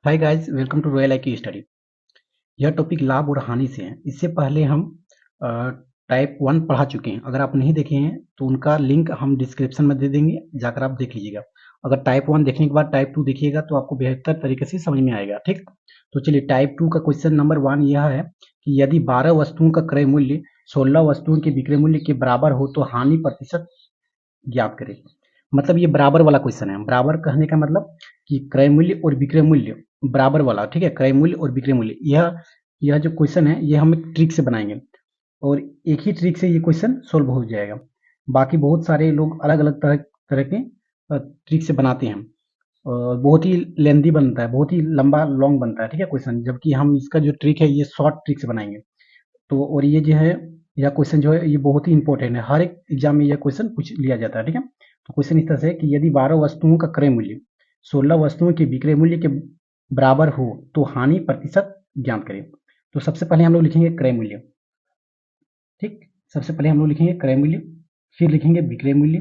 Hi guys, welcome to Royal IQ Study. यह topic लाभ और हानि से है। इससे पहले हम टाइप 1 पढ़ा चुके हैं। अगर आप नहीं देखे हैं तो उनका लिंक हम डिस्क्रिप्शन में दे देंगे, जाकर आप देख लीजिएगा। अगर टाइप 1 देखने के बाद टाइप 2 देखिएगा तो आपको बेहतर तरीके से समझ में आएगा। ठीक, तो चलिए टाइप 2 का क्वेश्चन नंबर 1 यह है कि यदि 12 वस्तुओं का क्रय मूल्य 16 वस्तुओं के विक्रय मूल्य के बराबर हो तो हानि प्रतिशत ज्ञात करें। मतलब ये बराबर वाला क्वेश्चन है। बराबर कहने का मतलब कि क्रय मूल्य और विक्रय मूल्य बराबर वाला। ठीक है, क्रय मूल्य और विक्रय मूल्य, यह जो क्वेश्चन है ये हम एक ट्रिक से बनाएंगे और एक ही ट्रिक से ये क्वेश्चन सोल्व हो जाएगा। बाकी बहुत सारे लोग अलग अलग तरह तरह के ट्रिक से बनाते हैं और बहुत ही लेंदी बनता है, बहुत ही लंबा लॉन्ग बनता है। ठीक है क्वेश्चन, जबकि हम इसका जो ट्रिक है ये शॉर्ट ट्रिक से बनाएंगे। तो और ये जो है, यह क्वेश्चन जो है ये बहुत ही इंपॉर्टेंट है। हर एक एग्जाम में यह क्वेश्चन पूछ लिया जाता है। ठीक है, तो क्वेश्चन इस तरह से है कि यदि 12 वस्तुओं का क्रय मूल्य 16 वस्तुओं के विक्रय मूल्य के बराबर हो तो हानि प्रतिशत ज्ञात करें। तो सबसे पहले हम लोग लिखेंगे क्रय मूल्य। ठीक, सबसे पहले हम लोग लिखेंगे क्रय मूल्य, फिर लिखेंगे विक्रय मूल्य।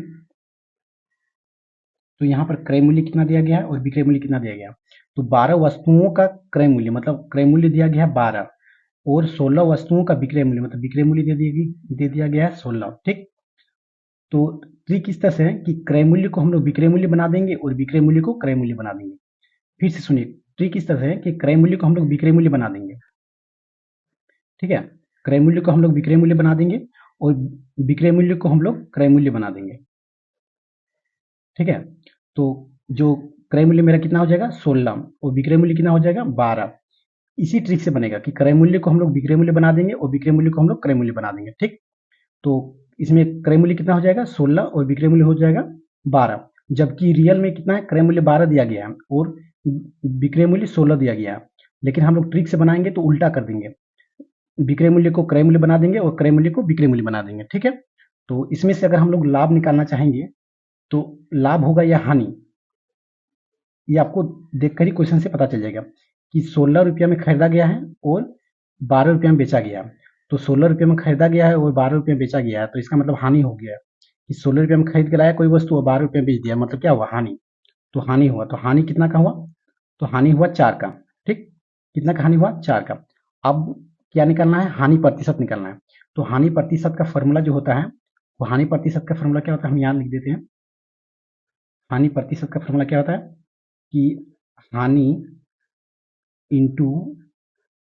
तो यहाँ पर क्रय मूल्य कितना दिया गया है और विक्रय मूल्य कितना दिया गया है। तो 12 वस्तुओं का क्रय मूल्य मतलब क्रय मूल्य दिया गया है 12 और 16 वस्तुओं का विक्रय मूल्य मतलब विक्रय मूल्य दे दिया गया है 16। ठीक, तो ट्रिक इस तरह से है कि क्रय मूल्य को हम लोग विक्रय मूल्य बना देंगे और विक्रय मूल्य को क्रय मूल्य बना देंगे। फिर से सुनिए, ट्रिक इस तरह से है कि क्रय मूल्य को हम लोग विक्रय मूल्य बना देंगे। ठीक है, क्रय मूल्य को हम लोग विक्रय मूल्य बना देंगे और विक्रय मूल्य को हम लोग क्रय मूल्य बना देंगे। ठीक है, तो जो क्रय मूल्य मेरा कितना हो जाएगा 16 और विक्रय मूल्य कितना हो जाएगा 12। इसी ट्रिक से बनेगा कि क्रय मूल्य को हम लोग विक्रय मूल्य बना देंगे और विक्रय मूल्य को हम लोग क्रय मूल्य बना देंगे। ठीक, तो इसमें क्रय मूल्य कितना हो जाएगा 16 और विक्रय मूल्य हो जाएगा 12, जबकि रियल में कितना है, क्रय मूल्य 12 दिया गया है और विक्रय मूल्य 16 दिया गया है। लेकिन हम लोग ट्रिक से बनाएंगे तो उल्टा कर देंगे, विक्रय मूल्य को क्रय मूल्य बना देंगे और क्रय मूल्य को विक्रय मूल्य बना देंगे। ठीक है, तो इसमें से अगर हम लोग लाभ निकालना चाहेंगे तो लाभ होगा या हानि, ये आपको देखकर ही क्वेश्चन से पता चल जाएगा कि 16 रुपया में खरीदा गया है और 12 रुपया में बेचा गया। तो 16 रुपये में खरीदा गया है और 12 रुपये में बेचा गया है, तो इसका मतलब हानि हो गया कि 16 रुपये में खरीद के लाया कोई वस्तु और 12 रुपये में बेच दिया, मतलब क्या हुआ, हानि। तो हानि हुआ, तो हानि कितना का हुआ, तो हानि हुआ 4 का। ठीक, कितना का हानि हुआ 4 का। अब क्या निकालना है, हानि प्रतिशत निकालना है। तो हानि प्रतिशत का फॉर्मूला जो होता है, वो हानि प्रतिशत का फॉर्मूला क्या होता है, हम यहाँ लिख देते हैं। हानि प्रतिशत का फॉर्मूला क्या होता है कि हानि इंटू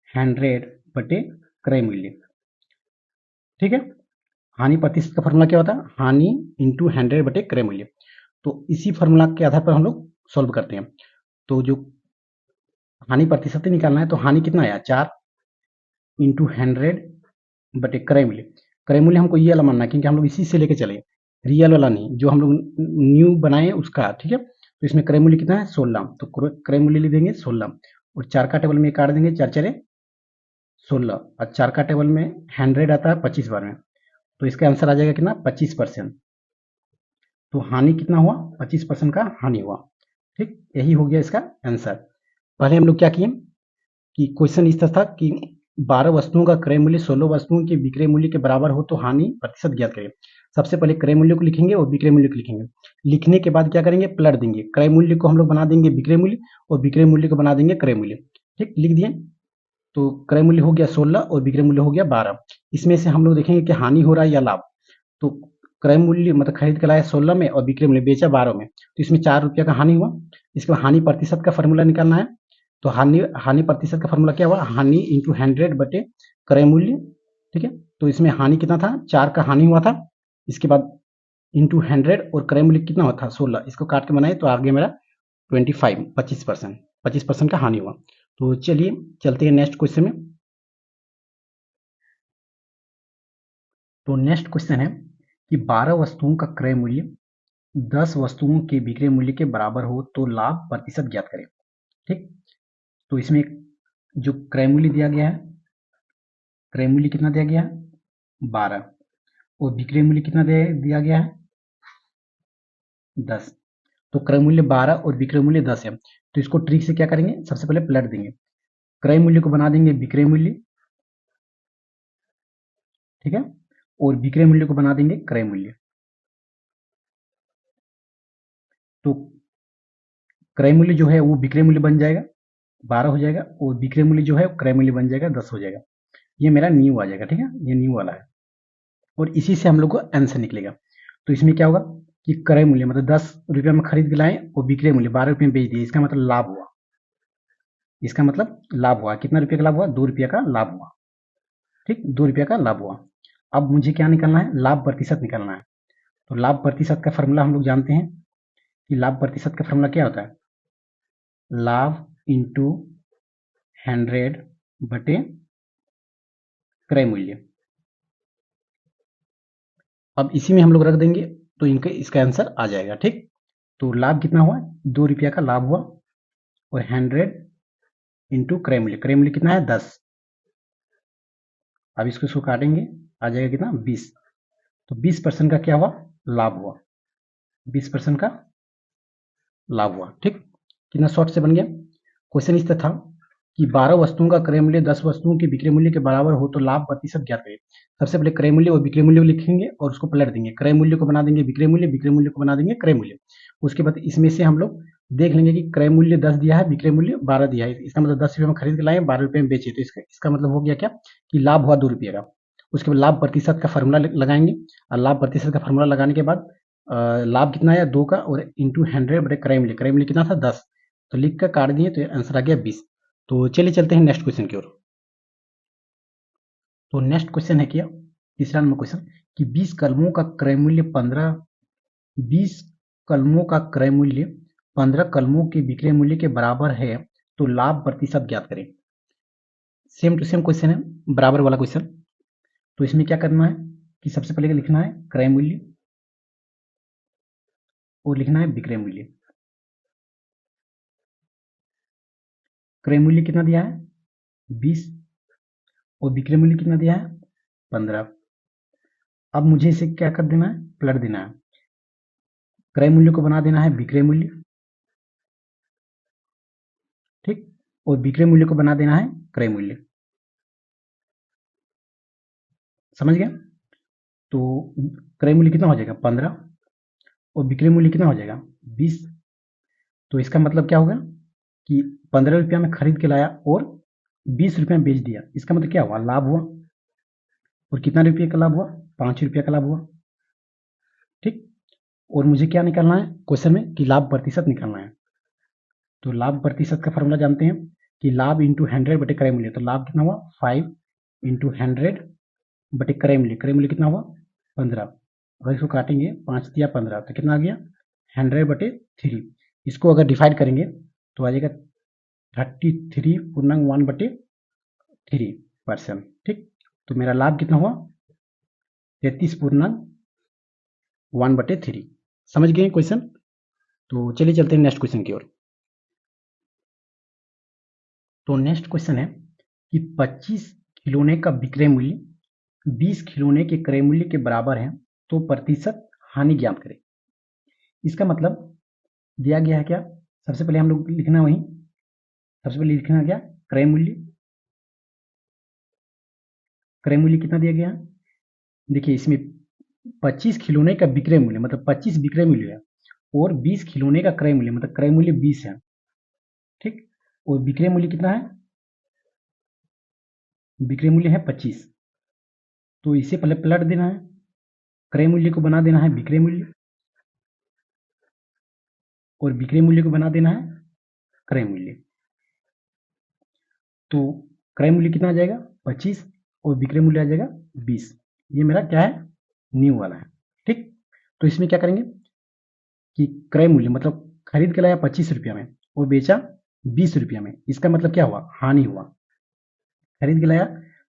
100 बटे क्रय मूल्य। ठीक है, हानि प्रतिशत का फॉर्मूला क्या होता है, हानि इंटू 100 बटे क्रय मूल्य। तो इसी फॉर्मूला के आधार पर हम लोग सॉल्व करते हैं। तो जो हानि प्रतिशत ही निकालना है, तो हानि कितना आया 4 इंटू 100 बटे क्रय मूल्य। क्रय मूल्य हमको ये वाला मानना है क्योंकि हम लोग इसी से लेके चले, रियल वाला नहीं, जो हम लोग न्यू बनाए उसका। ठीक है, तो इसमें क्रय मूल्य कितना है 16, तो क्रय मूल्य लिख देंगे 16 और 4 का टेबल में काट देंगे, 4 चरे 16 और 4 का टेबल में 100 आता है 25 बार में, तो इसका आंसर आ जाएगा कितना 25%। तो हानि कितना हुआ 25% का हानि हुआ। ठीक, यही हो गया इसका आंसर। पहले हम लोग क्या किए कि क्वेश्चन इस तरह था कि 12 वस्तुओं का क्रय मूल्य 16 वस्तुओं के विक्रय मूल्य के बराबर हो तो हानि प्रतिशत ज्ञात करें। सबसे पहले क्रय मूल्य को लिखेंगे और विक्रय मूल्य को लिखेंगे। लिखने के बाद क्या करेंगे, पलट देंगे। क्रय मूल्य को हम लोग बना देंगे विक्रय मूल्य और विक्रय मूल्य को बना देंगे क्रय मूल्य। ठीक, लिख दिए। तो क्रय मूल्य हो गया 16 और विक्रय मूल्य हो गया 12। इसमें से हम लोग देखेंगे कि हानि हो रहा है या लाभ। तो क्रय मूल्य मतलब खरीद के लाया 16 में और विक्रय मूल्य बेचा 12 में, तो इसमें 4 रुपया का हानि हुआ। इसके बाद हानि प्रतिशत का फॉर्मूला निकालना है। तो हानि हानि प्रतिशत का फॉर्मूला क्या हुआ, हानि इंटू 100 बटे क्रय मूल्य। ठीक है, तो इसमें हानि कितना था 4 का हानि हुआ था। इसके बाद इंटू 100 और क्रय मूल्य कितना हुआ था 16, इसको काट के बनाए तो आगे मेरा 25% का हानि हुआ। तो चलिए चलते हैं नेक्स्ट क्वेश्चन में। तो नेक्स्ट क्वेश्चन है कि 12 वस्तुओं का क्रय मूल्य 10 वस्तुओं के विक्रय मूल्य के बराबर हो तो लाभ प्रतिशत ज्ञात करें। ठीक, तो इसमें जो क्रय मूल्य दिया गया है, क्रय मूल्य कितना दिया गया है 12 और विक्रय मूल्य कितना दिया गया है 10। तो क्रय मूल्य 12 और विक्रय मूल्य 10 है, तो इसको ट्रिक से क्या करेंगे, सबसे पहले पलट देंगे। क्रय मूल्य को बना देंगे विक्रय मूल्य। ठीक है, और विक्रय मूल्य को बना देंगे क्रय मूल्य। तो क्रय मूल्य जो है वो विक्रय मूल्य बन जाएगा 12 हो जाएगा और विक्रय मूल्य जो है क्रय मूल्य बन जाएगा 10 हो जाएगा। ये मेरा न्यू आ जाएगा, ठीक है, ये न्यू वाला है और इसी से हम लोग को आंसर निकलेगा। तो इसमें क्या होगा कि क्रय मूल्य मतलब 10 रुपये में खरीद के लाए और विक्रय मूल्य 12 रुपये में बेच दिए, इसका मतलब लाभ हुआ। इसका मतलब लाभ हुआ, कितना रुपये का लाभ हुआ? 2 रुपये का लाभ हुआ। ठीक, 2 रुपये का लाभ हुआ। अब मुझे क्या निकालना है? लाभ प्रतिशत निकालना है। तो लाभ प्रतिशत का फॉर्मूला हम लोग जानते हैं कि लाभ प्रतिशत का फॉर्मूला क्या होता है? लाभ इंटू 100 बटे क्रय मूल्य। अब इसी में हम लोग रख देंगे तो इनका इसका आंसर आ जाएगा। ठीक, तो लाभ कितना हुआ? 2 रुपया का लाभ हुआ और 100 इंटू क्रय मूल्य, क्रय मूल्य कितना है? 10। अब इसको काटेंगे, आ जाएगा कितना? 20। तो 20% का क्या हुआ? लाभ हुआ। 20% का लाभ हुआ। ठीक, कितना शॉर्ट से बन गया। क्वेश्चन इस तरह था कि 12 वस्तुओं का क्रय मूल्य 10 वस्तुओं के बिक्री मूल्य के बराबर हो तो लाभ प्रतिशत ज्ञात करें। सबसे पहले क्रय मूल्य और बिक्री मूल्य लिखेंगे और उसको पलट देंगे। क्रय मूल्य को बना देंगे विक्रय मूल्य, विक्रय मूल्य को बना देंगे क्रय मूल्य। उसके बाद इसमें से हम लोग देख लेंगे कि क्रय मूल्य 10 दिया है, विक्रय मूल्य 12 दिया है। इसका मतलब 10 रुपये में खरीद के लाए, 12 रुपये में बेचे, तो इसका मतलब हो गया क्या कि लाभ हुआ 2 रुपये का। उसके बाद लाभ प्रतिशत का फॉर्मूला लगाएंगे और लाभ प्रतिशत का फॉर्मूला लगाने के बाद लाभ कितना आया? 2 का और इंटू 100 बटे क्रय मूल्य, क्रय मूल्य कितना था? 10। तो लिख कर काट दिए तो आंसर आ गया 20। तो चलिए चलते हैं नेक्स्ट क्वेश्चन की ओर। तो नेक्स्ट क्वेश्चन है क्या? तीसरा नंबर क्वेश्चन कि 20 कलमों का क्रय मूल्य 20 कलमों का क्रय मूल्य 15 कलमों के विक्रय मूल्य के बराबर है तो लाभ प्रतिशत ज्ञात करें। सेम टू सेम क्वेश्चन है, बराबर वाला क्वेश्चन। तो इसमें क्या करना है कि सबसे पहले लिखना है क्रय मूल्य और लिखना है विक्रय मूल्य। क्रय मूल्य कितना दिया है? 20 और विक्रय मूल्य कितना दिया है? 15। अब मुझे इसे क्या कर देना है? पलट देना है। क्रय मूल्य को बना देना है विक्रय मूल्य, ठीक, और विक्रय मूल्य को बना देना है क्रय मूल्य। समझ गया? तो क्रय मूल्य कितना हो जाएगा? 15 और विक्रय मूल्य कितना हो जाएगा? 20। तो इसका मतलब क्या होगा कि 15 रुपया में खरीद के लाया और 20 रुपया में बेच दिया। इसका मतलब क्या हुआ? लाभ हुआ। और कितना रुपये का लाभ हुआ? 5 रुपया का लाभ हुआ। ठीक, और मुझे क्या निकालना है क्वेश्चन में कि लाभ प्रतिशत निकालना है। तो लाभ प्रतिशत का फॉर्मूला जानते हैं कि लाभ इंटू 100 बटे क्रय मूल्य। तो लाभ कितना हुआ? 5 इंटू 100 बटे क्रय मूल्य, क्रय मूल्य कितना हुआ? 15। अगर इसको काटेंगे 5 दिया 15 तो कितना आ गया? 100 बटे 3। इसको अगर डिवाइड करेंगे तो आ जाएगा 33.1 बटे 3%। ठीक, तो मेरा लाभ कितना हुआ? 33.1 बटे 3। समझ गए क्वेश्चन? तो चलिए चलते हैं नेक्स्ट क्वेश्चन की ओर। तो नेक्स्ट क्वेश्चन है कि 25 खिलौने का विक्रय मूल्य 20 खिलौने के क्रय मूल्य के बराबर है तो प्रतिशत हानि ज्ञात करें। इसका मतलब दिया गया है क्या? सबसे पहले हम लोग लिखना वही, सबसे पहले लिखना क्या? क्रय मूल्य। क्रय मूल्य कितना दिया गया? देखिए इसमें 25 खिलौने का विक्रय मूल्य मतलब 25 विक्रय मूल्य है और 20 खिलौने का क्रय मूल्य मतलब क्रय मूल्य 20 है। ठीक, और विक्रय मूल्य कितना है? विक्रय मूल्य है 25। तो इसे पहले पलट देना है, क्रय मूल्य को बना देना है विक्रय मूल्य और विक्रय मूल्य को बना देना है क्रय मूल्य। तो क्रय मूल्य कितना आ जाएगा? 25 और विक्रय मूल्य आ जाएगा 20। ये मेरा क्या है? न्यू वाला है। ठीक, तो इसमें क्या करेंगे कि क्रय मूल्य मतलब खरीद के लाया 25 रुपया में और बेचा 20 रुपया में। इसका मतलब क्या हुआ? हानि हुआ। खरीद के लाया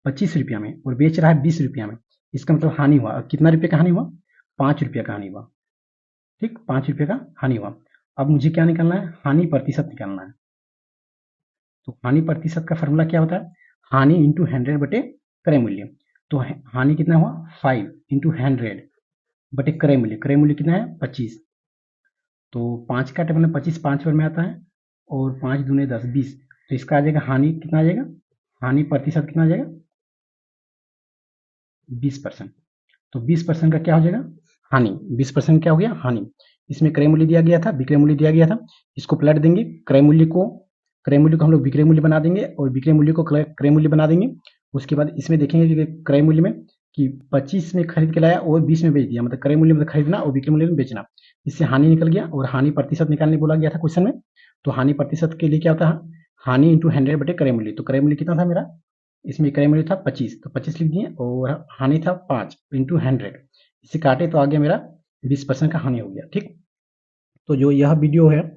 25 रुपया में और बेच रहा है 20 रुपया में, इसका मतलब हानि हुआ। कितना रुपये का हानि हुआ? 5 रुपया का हानि हुआ। ठीक, 5 रुपये का हानि हुआ। अब मुझे क्या निकालना है? हानि प्रतिशत निकालना है। तो हानि प्रतिशत का फॉर्मूला क्या होता है? हानि इंटू 100 बटे क्रय मूल्य। तो हानि कितना हुआ? 5 इंटू 100 बटे क्रय मूल्य, क्रय मूल्य कितना है? 25। तो 5 का टेबल में 25 5 बार में आता है और 5 दूने 10 20। तो इसका आ जाएगा हानि कितना आ जाएगा? हानि प्रतिशत कितना आ जाएगा? 20%। तो 20% का क्या हो जाएगा? हानि। 20% क्या हो गया? हानि। इसमें क्रय मूल्य दिया गया था, विक्रय मूल्य दिया गया था। इसको पलट देंगे, क्रय मूल्य को क्रय मूल्य को हम लोग विक्रय मूल्य बना देंगे और विक्रय मूल्य को क्रय मूल्य बना देंगे। उसके बाद इसमें देखेंगे कि क्रय मूल्य में कि 25 में खरीद के लाया और 20 में बेच दिया, मतलब क्रय मूल्य में खरीदना और विक्रय मूल्य में बेचना। इससे हानि निकल गया और हानि प्रतिशत निकालने बोला गया था क्वेश्चन में। तो हानि प्रतिशत के लिए क्या होता है, हानि इंटू 100 बटे क्रय मूल्य। तो क्रय मूल्य कितना था मेरा, इसमें क्रय मूल्य था 25, तो 25 लिख दिए और हानि था 5 इंटू 100, इसे काटे तो आ गया मेरा 20% का हानि हो गया। ठीक, तो जो यह वीडियो है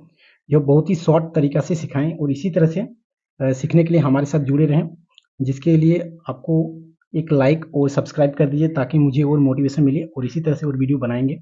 यह बहुत ही शॉर्ट तरीका से सिखाएं और इसी तरह से सीखने के लिए हमारे साथ जुड़े रहें, जिसके लिए आपको एक लाइक और सब्सक्राइब कर दीजिए ताकि मुझे और मोटिवेशन मिले और इसी तरह से और वीडियो बनाएंगे।